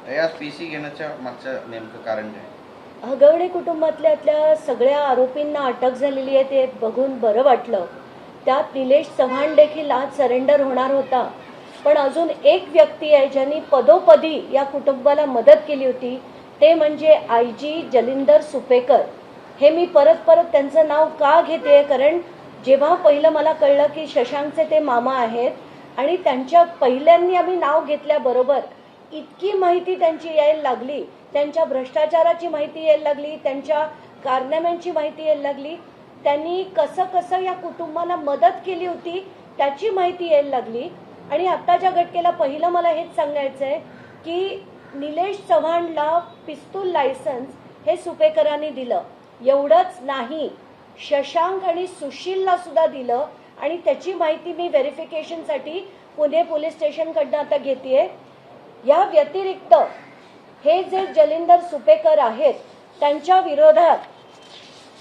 या पीसी घेण्याच्या मागचं नेमकं कारण काय? हगवणे कुटुंबातल्या सगळ्या आरोपींना अटक झालेली आहे ते बघून बरं वाटलं. त्यात निलेश चव्हाण देखील आज सरेंडर होणार होता. पण अजून एक व्यक्ती आहे ज्यांनी पदोपदी या कुटुंबाला मदत केली होती, ते म्हणजे आयजी जलिंदर सुपेकर. हे मी परत परत त्यांचं नाव का घेते, कारण जेव्हा पहिलं मला कळलं की शशांकचे ते मामा आहेत आणि त्यांच्या पहिल्यांनी आम्ही नाव घेतल्याबरोबर इतकी माहिती त्यांची यायला लागली, त्यांच्या भ्रष्टाचाराची माहिती यायला लागली, त्यांच्या कारनाम्यांची माहिती यायला लागली, त्यांनी कसं कसं या कुटुंबाला मदत केली होती त्याची माहिती यायला लागली. आणि आत्ताच्या घटनेला पहिलं मला हेच सांगायचं आहे की निलेश चव्हाणला पिस्तूल लायसन्स हे सुपेकरांनी दिलं. एवढंच नाही, शशांक आणि सुशीलला सुद्धा दिलं आणि त्याची माहिती मी व्हेरिफिकेशनसाठी पुणे पोलीस स्टेशनकडनं आता घेतेय. या व्यतिरिक्त हे जे जलिंदर सुपेकर आहेत त्यांच्या विरोधात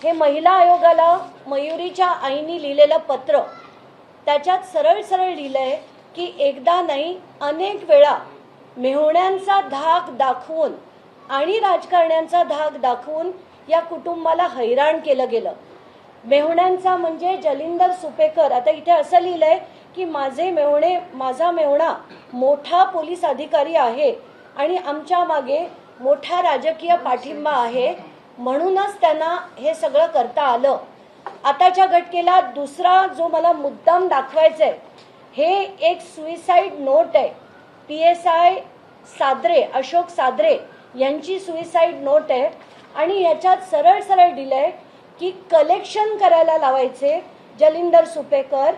हे महिला आयोगाला मयुरीच्या आईनी लिहिलेलं पत्र, त्याच्यात सरळ सरळ लिहिलंय की एकदा नाही अनेक वेळा मेहुण्यांचा धाक दाखवून आणि राजकारण्यांचा धाक दाखवून या कुटुंबाला हैराण केलं गेलं. मेहुण्यांचा म्हणजे जलिंदर सुपेकर. आता इथे असं लिहिलंय की माझा मेहुणा मोठा पोलीस अधिकारी आहे आणि आमच्या मागे मोठा राजकीय पाठिंबा आहे, म्हणूनच त्यांना हे सगळं करता आलं. आताच्या घटनेला दुसरा जो मला मुद्दाम दाखवायचा आहे, हे एक सुइसाइड नोट आहे. PSI सादरे, अशोक सादरे यांची सुइसाइड नोट आहे आणि याच्यात सरळ सरळ दिलंय की कलेक्शन करायला लावायचे जलिंदर सुपेकर,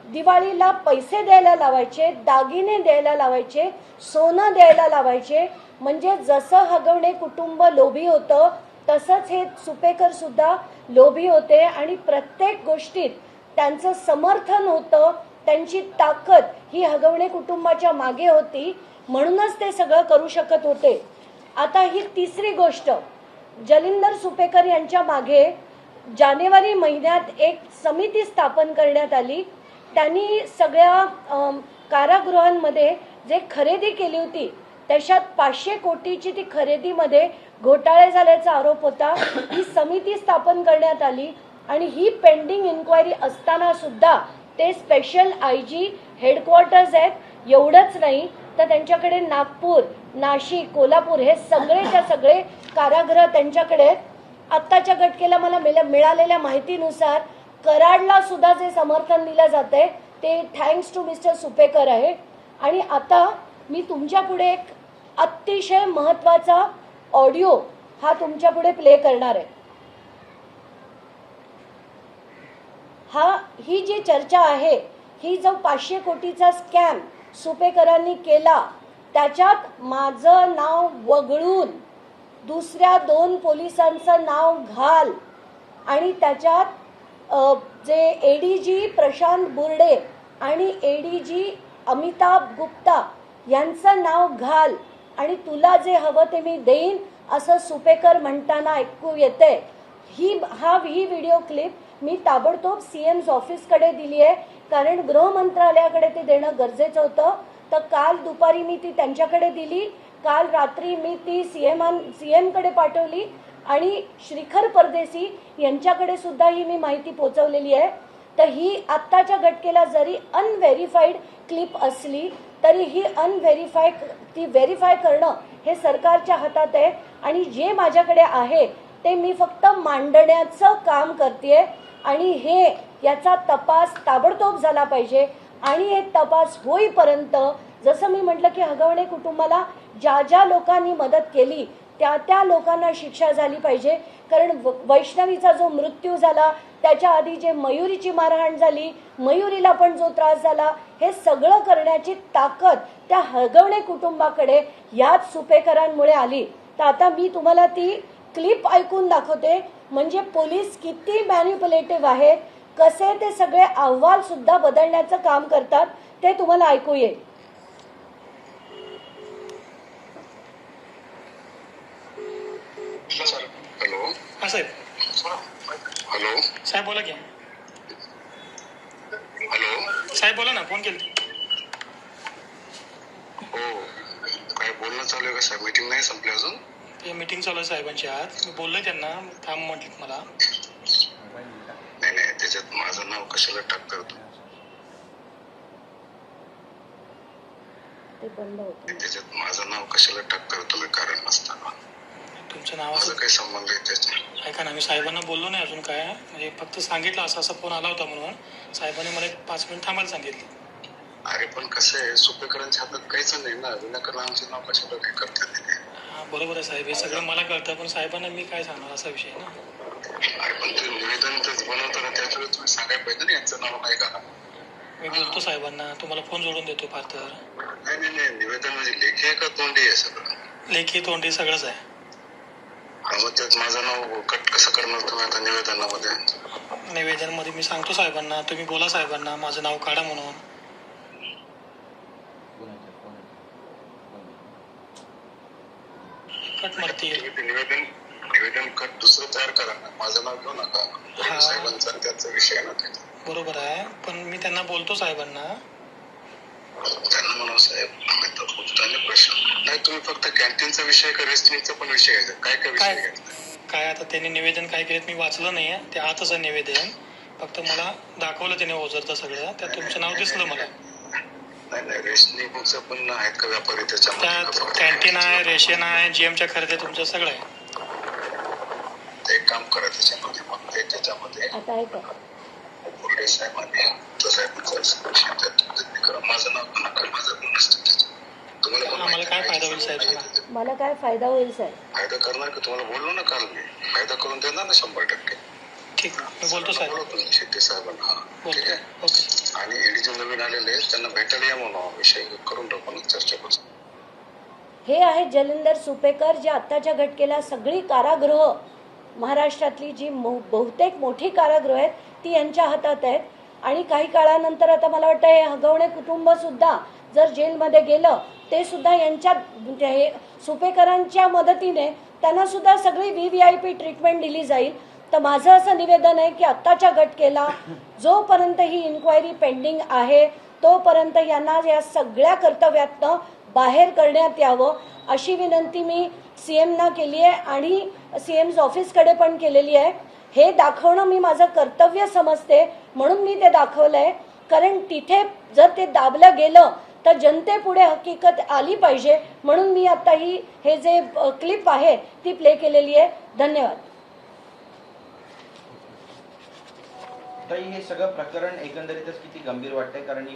दिवाळीला पैसे द्यायला लावायचे, दागिने द्यायला लावायचे, सोनं द्यायला लावायचे. म्हणजे जसं हगवणे कुटुंब लोभी होतं तसंच हे सुपेकर सुद्धा लोभी होते आणि प्रत्येक गोष्टीत त्यांचं समर्थन होतं. त्यांची ताकद ही हगवणे कुटुंबाच्या मागे होती, म्हणूनच ते सगळं करू शकत होते. आता ही तिसरी गोष्ट, जलिंदर सुपेकर यांच्या मागे जानेवारी महिन्यात एक समिती स्थापन करण्यात आली. त्यांनी सगळ्या कारागृहांमध्ये जे खरेदी केली होती त्याच्यात 500 कोटीची ती खरेदीमध्ये घोटाळे झाल्याचा आरोप होता. ही समिती स्थापन करण्यात आली आणि ही पेंडिंग इन्क्वायरी असताना सुद्धा ते स्पेशल आयजी हेडक्वार्टर्स आहेत. एवढंच नाही तर त्यांच्याकडे नागपूर, नाशिक, कोल्हापूर हे सगळेच्या सगळे कारागृह त्यांच्याकडे. आत्ताच्या घटनेला मला मिळालेल्या माहितीनुसार कराडला सुद्धा जे समर्थन दिलं जाते ते थँक्स टू मिस्टर सुपेकर आहे. आणि आता मी तुमच्या पुढे एक अतिशय महत्वाचा ऑडिओ हा तुमच्या पुढे प्ले करणार आहे. ही जी चर्चा आहे, ही जो 500 कोटीचा स्कॅम सुपेकरांनी केला त्याच्यात माझं नाव वगळून दुसऱ्या 2 पोलिसांचं नाव घाल आणि त्याच्यात जे ADG प्रशांत बुर्डे आणि ADG अमिताभ गुप्ता यांचं नाव घाल आणि तुला जे हवं ते मी देईन असं सुपेकर म्हणताना ऐकू येते. ही व्हिडिओ क्लिप मी ताबडतोब CM's ऑफिसकडे दिली आहे, कारण गृह मंत्रालयाकडे ते देणं गरजेचं होतं. तर काल दुपारी मी ती त्यांच्याकडे दिली, काल रात्री मी ती CM कडे पाठवली आणि श्रीखर परदेशी यांच्याकडे सुद्धा ही मी माहिती पोहोचवलेली आहे. तर ही आत्ताच्या घटनेला जरी अनव्हेरिफाईड क्लिप असली तरी ही व्हेरीफाय करणं हे सरकारच्या हातात आहे आणि जे माझ्याकडे आहे ते मी फक्त मांडण्याचं काम करतेय आणि याचा तपास ताबडतोब झाला पाहिजे. आणि हे तपास होईपर्यंत जसं मी म्हटलं की हगवणे कुटुंबाला ज्या लोकांनी मदत केली त्या लोकांना शिक्षा झाली पाहिजे. कारण वैष्णवीचा जो मृत्यू झाला त्याच्या आधी जे मयुरीची मारहाण झाली, मयुरीला पण जो त्रास झाला, हे सगळं करण्याची ताकद त्या हगवणे कुटुंबाकडे याच सुपेकरांमुळे आली. तर आता मी तुम्हाला ती क्लिप ऐकून दाखवते, म्हणजे पोलीस किती मॅन्युप्युलेटिव्ह आहेत, कसे ते सगळे अहवाल सुद्धा बदलण्याचं काम करतात ते तुम्हाला ऐकू येईल. हॅलो. हा साहेब. हॅलो साहेब बोला की. हॅलो साहेब बोला ना, फोन केला. हो, काय बोलणं चालू आहे का साहेब? मीटिंग नाही संपली अजून? ते मीटिंग चालू आहे साहेबांची आज. मी बोललोय त्यांना, थांब म्हटलं मला. नाही नाही, त्याच्यात माझं नाव कशाला टाकता होतो? ते बंद होतं. त्याच्यात माझं नाव कशाला टाकता होतो तुम्ही कारण नसताना? तुमचं माझा नावाचं काही संबंध आहे त्याच्यात? ऐका ना, मी साहेबांना बोललो नाही अजून काय, म्हणजे फक्त सांगितलं असं असा फोन आला होता म्हणून. साहेबांनी मला एक 5 मिनिट थांबायला सांगितलं. अरे पण कसं आहे, सुपेकरांच्या हातात काहीच नाही ना, विनाकारण आमचे नाव कशाला काय करतात ते? हा बरोबर आहे साहेब, हे सगळं मला कळतं, पण साहेबांना मी काय सांगणार असा विषय आहे ना. अरे पण ते निवेदन तेच बनवताना त्याच वेळेस तुम्ही सांगायला पाहिजे ना यांचं नाव नाही का? मी बोलतो साहेबांना, तुम्हाला फोन जोडून देतो फार तर. नाही नाही नाही, निवेदन म्हणजे लेखी आहे का तोंडी आहे सगळं? लेखी तोंडी सगळंच आहे. हा मग त्यात माझं नाव कट कसं करणार तुम्ही आता निवेदनामध्ये? निवेदनमध्ये मी सांगतो साहेबांना, तुम्ही बोला साहेबांना माझं नाव काढा म्हणून. कट मारतील. तुम्ही ते निवेदन कट दुसरं तयार करा ना, माझं नाव घेऊ नका. हा. साहेबांचा त्याचा विषय आहे ना त्याचा. बरोबर आहे, पण मी त्यांना बोलतो साहेबांना. त्यांना म्हणा साहेब आम्ही तर पोचताना प्रश्न नाही, तुम्ही फक्त कॅन्टीनचा विषय का रेस्टिंगचा पण विषय घ्यायचा? काय काय विषय काय घ्यायचा? काय आता त्यांनी निवेदन काय केलं मी वाचलं नाही आहे, ते आतच आहे निवेदन. फक्त मला दाखवलं त्याने ओझरचं सगळं, त्यात तुमचं नाव दिसलं मला. नाही नाही, रेशनिंगचं पण आहेत का व्यापारी त्यात त्याच्यामध्ये? कॅन्टीन आहे, रेशन आहे, जीएमच्या खरेदी तुमचं सगळं आहे. ते एक काम करा त्याच्यामध्ये, मग ते त्याच्यामध्ये आता आहे का? बोर्डे साहेबांनी तो साहेबांचा विषय त्यात तुम्ही करा. माझं नाव पण नका, माझं पण नसतं त्याच्यात. तुम्हाला पण आम्हाला माहिती काय आहे, फायदा होईल साहेब माहिती सांगा? आहे. मला काय फायदा होईल साहेब? फायदा करणार का? तुम्हाला बोललो ना काल मी, फायदा करून देणार ना 100%. ठीक, मी बोलतो साहेब. बोलतो तुम्ही शेट्टी साहेबांना. हा ठीक बोलतो. आहे. ओके. आणि ईडीचे नवीन आलेले आहेत, त्यांना भेटायला या म्हणून विषय करून टाकू ना, चर्चा करू. हे आहेत जलिंदर सुपेकर, जे आत्ताच्या घटकेला सगळी कारागृह महाराष्ट्रातली जी बहुतेक मोठी कारागृह आहेत ती यांच्या हातात आहेत. आणि काही काळानंतर आता मला वाटतं हे हगवणे कुटुंब सुद्धा जर जेलमध्ये गेलं, ते सुद्धा यांच्या हे सुपेकरांच्या मदतीने त्यांना सुद्धा सगळी VVIP ट्रीटमेंट दिली जाईल. तर माझं असं निवेदन आहे की आत्ताच्या घटकेला जोपर्यंत ही इन्क्वायरी पेंडिंग आहे तोपर्यंत यांना या सगळ्या कर्तव्यातनं बाहेर करण्यात यावं अशी विनंती मी CMना केली आहे आणि CM's ऑफिसकडे पण केलेली आहे. हे दाखवणं मी माझं कर्तव्य समजते म्हणून मी ते दाखवलंय, कारण तिथे जर ते दाबलं गेलं तर जनतेपुढे हकीकत आली पाहिजे म्हणून मी आता हे जे क्लिप आहे ती प्ले केलेली आहे. धन्यवाद. तर हे सगळं प्रकरण एकंदरीतच किती गंभीर वाटतंय, कारण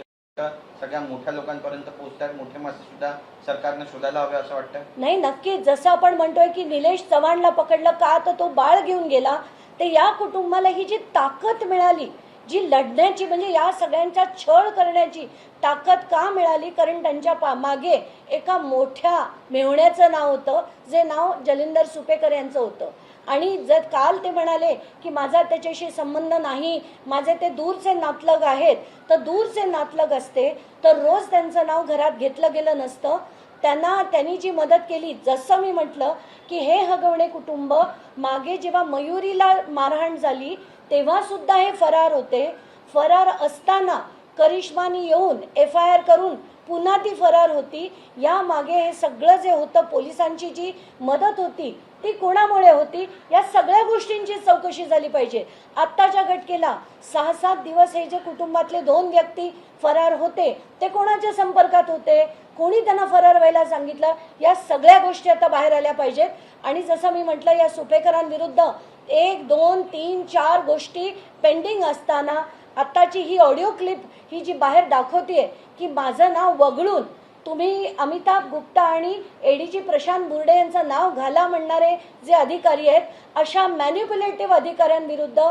सगळ्या मोठ्या लोकांपर्यंत पोहोचतात, मोठे मासे सुद्धा सरकारने शोधायला हवे असं वाटतं. नाही, नक्कीच. जसं आपण म्हणतोय की निलेश चव्हाणला पकडलं का, तर तो बाळ घेऊन गेला. ते या कुटुंबाला ही जी ताकद मिळाली, जी लढण्याची म्हणजे या सगळ्यांचा छळ करण्याची ताकद का मिळाली, कारण त्यांच्या मागे एका मोठ्या मेहुण्याचं नाव होतं, जे नाव जलिंदर सुपेकर यांचं होतं. आणि जर काल ते म्हणाले की माझा त्याच्याशी संबंध नाही, माझे ते दूरचे नातलग आहेत, तर दूरचे नातलग असते तर रोज त्यांचं नाव घरात घेतलं गेलं नसतं. त्यांनी जी मदत केली, जसं मी म्हटलं की हे हगवणे कुटुंब मागे जेव्हा मयुरीला मारहाण झाली तेव्हा सुद्धा हे फरार होते. फरार असताना करिश्मानी येऊन FIR करून पुन्हा ती फरार होती. या मागे हे सगळं जे होतं, पोलिसांची जी मदत होती ती कोणामुळे होती, या सगळ्या गोष्टींची चौकशी झाली पाहिजे. आत्ताच्या घटकेला 6-7 दिवस हे जे कुटुंबातले 2 व्यक्ती फरार होते ते कोणाच्या संपर्कात होते, कोणी त्यांना फरार व्हायला सांगितलं, या सगळ्या गोष्टी आता बाहेर आल्या पाहिजेत. आणि जसं मी म्हटलं, या सुपेकरांविरुद्ध 1, 2, 3, 4 गोष्टी पेंडिंग असताना आत्ताची ही ऑडिओ क्लिप ही जी बाहेर दाखवतेय की माझं नाव वगळून तुम्ही अमिताभ गुप्ता आणि ADG प्रशांत बुर्डे यांचं नाव घाला म्हणणारे जे अधिकारी आहेत, अशा मॅन्युप्युलेटिव्ह अधिकाऱ्यांविरुद्ध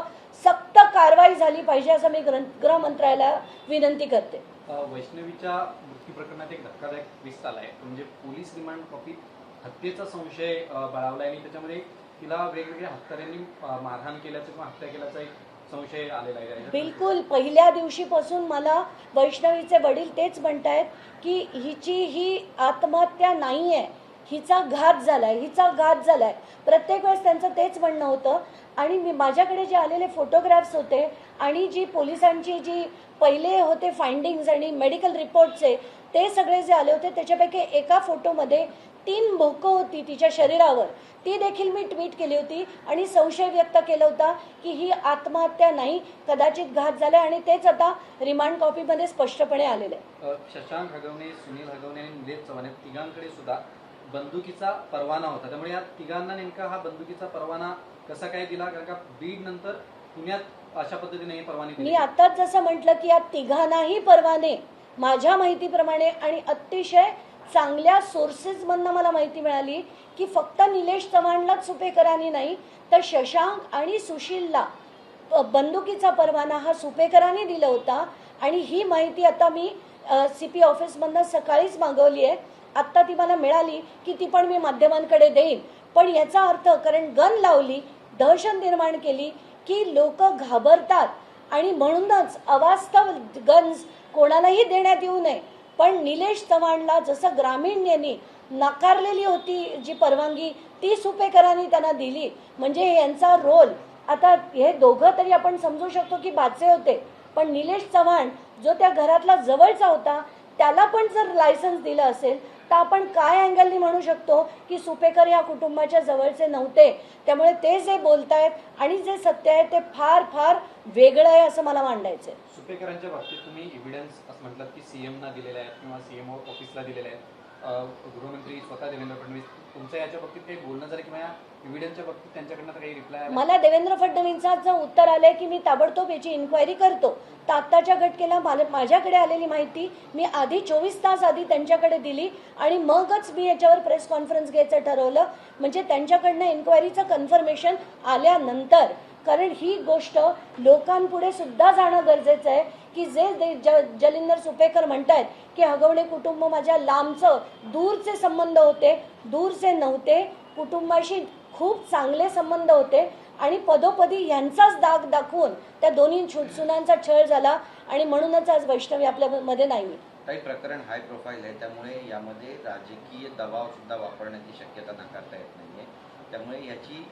सक्त कारवाई झाली पाहिजे असं मी गृह मंत्रालयाला विनंती करते. वैष्णवीच्या मृत्यू प्रकरणात एक धक्कादायक ट्विस्ट आलाय, म्हणजे पोलीस रिमांड कॉपीत हत्येचा संशय बळावलाय आणि त्याच्यामध्ये तिला वेगवेगळ्या हत्यारांनी मारहाण केल्याचं किंवा हत्या केल्याचा एक संशय आलेला आहे. बिलकुल पहिल्या दिवशीपासून मला वैष्णवीचे वडील तेच म्हणतायत की ही आत्महत्या नाहीये, हिचा घात झालाय, हिचा घात झालाय. प्रत्येक वेळेस त्यांचं तेच म्हणणं होतं. आणि माझ्याकडे जे आलेले फोटोग्राफ्स होते आणि जी पोलिसांची जी पहिले होते फाइंडिंग्स आणि मेडिकल रिपोर्टचे ते सगळे जे आले होते त्याच्यापैकी एका फोटोमध्ये 3 भोकं होती तिच्या शरीरावर. ती देखील मी ट्विट केली होती आणि संशय व्यक्त केला होता की ही आत्महत्या नाही, कदाचित घात झाला. आणि तेच आता रिमांड कॉपीमध्ये स्पष्टपणे आलेलं आहे. शशांक हगवणे, सुनील हगवणे आणि निलेश चव्हाण या तिघांकडे सुद्धा बंदुकीचा परवाना होता. त्यामुळे या तिघांना नेमका हा बंदुकीचा परवाना कसा काय दिला? कारण का बीड नंतर पुण्यात अशा पद्धतीने हे परवाने दिले. मी आताच जसं म्हटलं की या तिघांनाही परवाने माझ्या माहितीप्रमाणे आणि अतिशय चांगल्या सोर्सेसमधनं मला माहिती मिळाली की फक्त निलेश चव्हाणलाच सुपेकरांनी नाही तर शशांक आणि सुशीलला बंदुकीचा परवाना हा सुपेकरांनी दिला होता. आणि ही माहिती आता मी CP ऑफिसमधनं सकाळीच मागवली आहे. आत्ता ती मला मिळाली की ती पण मी माध्यमांकडे देईन. पण याचा अर्थ कारण गन लावली, दहशत निर्माण केली की लोक घाबरतात आणि म्हणूनच अवास्तव गन्स कोणालाही देण्यात येऊ नये. पण निलेश चव्हाणला जसं ग्रामीण यांनी नाकारलेली होती जी परवानगी ती सुपेकरांनी त्यांना दिली. म्हणजे यांचा रोल आता हे दोघं तरी आपण समजू शकतो की बाचे होते, पण निलेश चव्हाण जो त्या घरातला जवळचा होता त्याला पण जर लायसन्स दिलं असेल तर आपण काय अँगलनी म्हणू शकतो की सुपेकर या कुटुंबाच्या जवळचे नव्हते. त्यामुळे ते जे बोलतायत आणि जे सत्य आहे ते फार फार वेगळं आहे असं मला मांडायचं आहे. सुपेकरांच्या बाबतीत तुम्ही एव्हिडन्स असं म्हटलं की CMना दिलेले आहेत किंवा CM ऑफिसला दिलेले आहेत. गृहमंत्री स्वतः देवेंद्र फडणवीस, तुमचं याच्या बाबतीत काही बोलणं झालं किंवा या एव्हिडन्सच्या बाबतीत त्यांच्याकडनं काही रिप्लाय आला? मला देवेंद्र फडणवीसांचं उत्तर आलंय की मी ताबडतोब याची इन्क्वायरी करतो. तर आत्ताच्या घटनेला माझ्याकडे आलेली माहिती मी आधी 24 तास आधी त्यांच्याकडे दिली आणि मगच मी याच्यावर प्रेस कॉन्फरन्स घ्यायचं ठरवलं. म्हणजे त्यांच्याकडनं इन्क्वायरीचं कन्फर्मेशन आल्यानंतर. कारण ही गोष्ट लोकांपुढे सुद्धा जाणं गरजेचं आहे की जे जलिंदर सुपेकर म्हणतायत की हगवणे कुटुंब माझ्या लांबचं दूरचे संबंध होते, दूरचे नव्हते, कुटुंबाशी खूप चांगले संबंध होते आणि पदोपदी यांचाच दाग दाखवून त्या दोन्ही सुनांचा छळ झाला आणि म्हणूनच आज वैष्णवी आपल्यामध्ये नाही. काही प्रकरण हाय प्रोफाईल आहे त्यामुळे यामध्ये राजकीय दबाव सुद्धा वापरण्याची शक्यता नाकारता येत नाहीये. त्यामुळे याची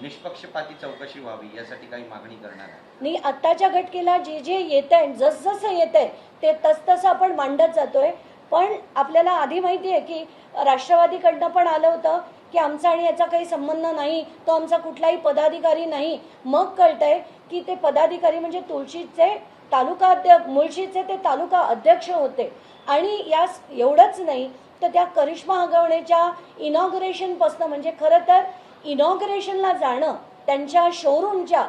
निष्पक्षपाती चौकशी व्हावी यासाठी काही मागणी करणार आहे. नाही, आत्ताच्या घटनेला जे जे येत आहे जसं येत आहे ते तसं आपण मांडत जातोय. पण आपल्याला आधी माहिती आहे की राष्ट्रवादीकडनं पण आलं होतं की आमचा आणि याचा काही संबंध नाही, तो आमचा कुठलाही पदाधिकारी नाही. मग कळतंय की ते पदाधिकारी म्हणजे तुळशीचे मुळशीचे ते तालुका अध्यक्ष होते. आणि यास एवढंच नाही तर त्या करिश्मा हगवणेच्या इनॉग्रेशनपासून म्हणजे खरं तर इनॉग्रेशनला जाणं त्यांच्या शोरूमच्या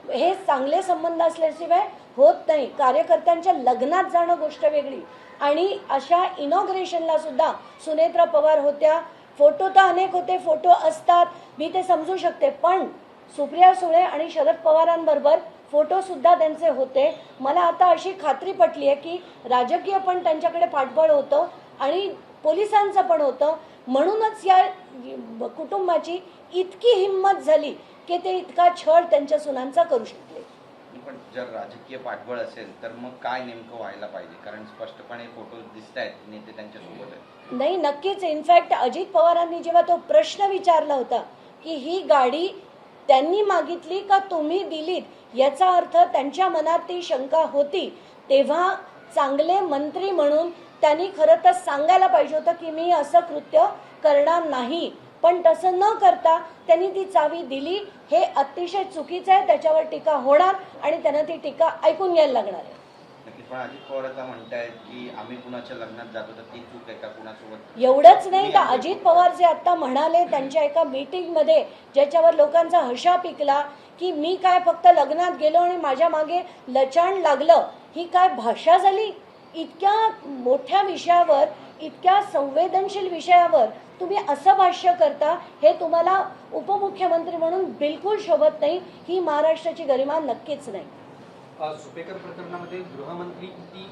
हे चांगले संबंध असल्याशिवाय होत नाही. कार्यकर्त्यांच्या लग्नात जाणं गोष्ट वेगळी. आणि अशा इनॉग्रेशनला सुद्धा सुनेत्रा पवार होत्या. फोटो तर अनेक होते, फोटो असतात, मी ते समजू शकते. पण सुप्रिया सुळे आणि शरद पवारांबरोबर फोटो सुद्धा त्यांचे होते. मला आता अशी खात्री पटली आहे की राजकीय पण त्यांच्याकडे पाठबळ होतं आणि पोलिसांचं पण होतं. म्हणूनच या कुटुंबाची इतकी हिंमत झाली की ते इतका छळ त्यांच्या सुनांचा करू शकले. पण जर राजकीय पाठबळ असेल तर मग काय नेमकं व्हायला पाहिजे? कारण स्पष्टपणे फोटो दिसत आहेत नेते त्यांच्यासोबत आहेत. नाही, नक्कीच. इनफॅक्ट अजित पवारांनी जेव्हा तो प्रश्न विचारला होता की ही गाडी त्यांनी मागितली का तुम्ही दिलीत, याचा अर्थ त्यांच्या मनात ती शंका होती. तेव्हा चांगले मंत्री म्हणून त्यांनी खरं तर सांगायला पाहिजे होतं की मी असं कृत्य करणार नाही. पण तसं न करता त्यांनी ती चावी दिली. हे अतिशय चुकीचं आहे. त्याच्यावर टीका होणार आणि त्यांना ती टीका ऐकून घ्यायला लागणार आहे. नक्कीच. पण अजित पवार आता म्हणतायत की आम्ही कुणाच्या लग्नात जातो तर ती चूक आहे का कुणासोबत? एवढंच नाही तर अजित पवार जे आता म्हणाले त्यांच्या एका मीटिंगमध्ये ज्याच्यावर लोकांचा हशा पिकला की मी काय फक्त लग्नात गेलो आणि माझ्या मागे लचाण लागलं, ही काय भाषा झाली? इतक्या मोठ्या विषयावर, इतक्या संवेदनशील विषयावर तुम्ही असं भाष्य करता, हे तुम्हाला उपमुख्यमंत्री म्हणून बिलकुल शोभत नाही. ही महाराष्ट्राची गरिमा नक्कीच नाही. सुपेकर प्रकरणामध्ये गृहमंत्री किती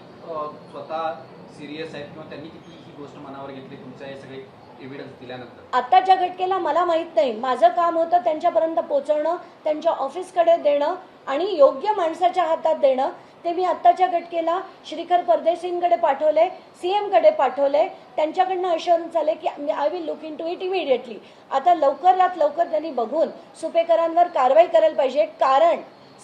स्वतः सिरियस आहेत किंवा त्यांनी किती ही गोष्ट मनावर घेतली तुमच्या हे सगळे एव्हिडन्स दिल्यानंतर? आताच्या घटनेला मला माहित नाही. माझं काम होतं त्यांच्यापर्यंत पोहोचवणं, त्यांच्या ऑफिसकडे देणं आणि योग्य माणसाच्या हातात देणं. ते मी आत्ताच्या घटकेला श्रीकर परदेशींकडे पाठवले, CM कडे पाठवले. त्यांच्याकडनं अश्युरन्स आले की I will look into it immediately. आता लवकरात लवकर त्यांनी बघून सुपेकरांवर कारवाई करायला पाहिजे, कारण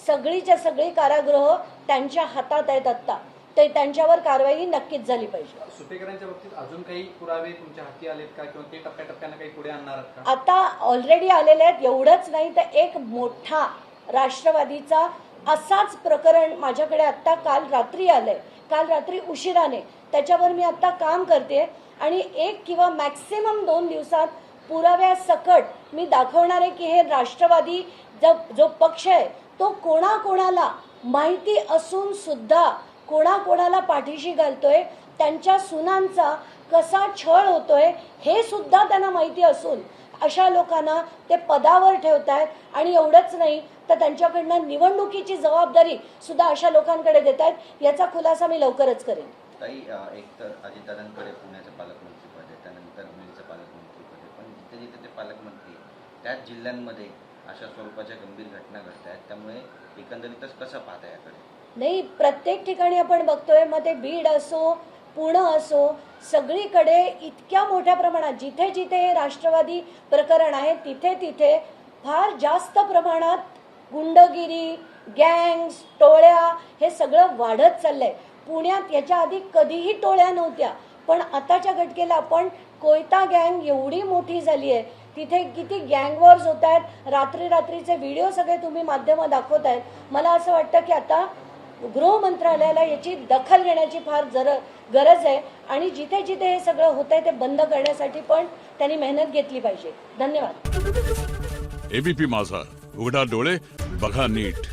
सगळीच्या सगळी कारागृह त्यांच्या हातात आहेत आत्ता. तर त्यांच्यावर कारवाई नक्कीच झाली पाहिजे. सुपेकरांच्या बाबतीत अजून काही पुरावे तुमच्या हाती आलेत का, किंवा ते टप्प्याटप्प्यानं काही पुढे आणणार आहात का? आता ऑलरेडी आलेले आहेत. एवढंच नाही तर एक मोठा राष्ट्रवादीचा असाच प्रकरण माझ्याकडे आत्ता काल रात्री आलंय, काल रात्री उशिराने. त्याच्यावर मी आत्ता काम करते आणि 1 किंवा मॅक्सिमम 2 दिवसात पुराव्यासकट मी दाखवणार आहे की हे राष्ट्रवादी जो पक्ष आहे तो कोणाकोणाला माहिती असून सुद्धा कोणाकोणाला पाठीशी घालतोय, त्यांच्या सुनांचा कसा छळ होतोय हे सुद्धा त्यांना माहिती असून अशा लोकांना ते पदावर ठेवतायत. आणि एवढंच नाही तर त्यांच्याकडनं निवडणुकीची जबाबदारी सुद्धा अशा लोकांकडे देत आहेत. याचा खुलासा मी लवकरच करेन. ताई, एक तर अजितदादांकडे पुण्याचं पालकमंत्रीपद आहे, त्यानंतर बीडचं पालकमंत्रीपद आहे, पण जिथे जिथे ते पालकमंत्री आहेत त्याच जिल्ह्यांमध्ये अशा स्वरूपाच्या गंभीर घटना घडत आहेत. त्यामुळे एकंदरीतच कसं पाहता याकडे? नाही, प्रत्येक ठिकाणी आपण बघतोय, मग ते बीड असो, पुणे असो, सगळीकडे इतक्या मोठ्या प्रमाणात जिथे जिथे हे राष्ट्रवादी प्रकरण आहे तिथे तिथे फार जास्त प्रमाणात गुंडगिरी, गँग्स, टोळ्या हे सगळं वाढत चाललंय. पुण्यात याच्या आधी कधीही टोळ्या नव्हत्या, पण आताच्या घटकेला आपण कोयता गँग एवढी मोठी झाली आहे, तिथे किती गँग वॉर्स होत आहेत. रात्रीचे व्हिडिओ सगळे तुम्ही माध्यमं दाखवत आहेत. मला असं वाटतं की आता गृह मंत्रालयाला याची दखल घेण्याची फार गरज आहे आणि जिथे जिथे हे सगळं होत आहे ते बंद करण्यासाठी पण त्यांनी मेहनत घेतली पाहिजे. धन्यवाद. ABP माझा, उघडा डोळे बघा नीट.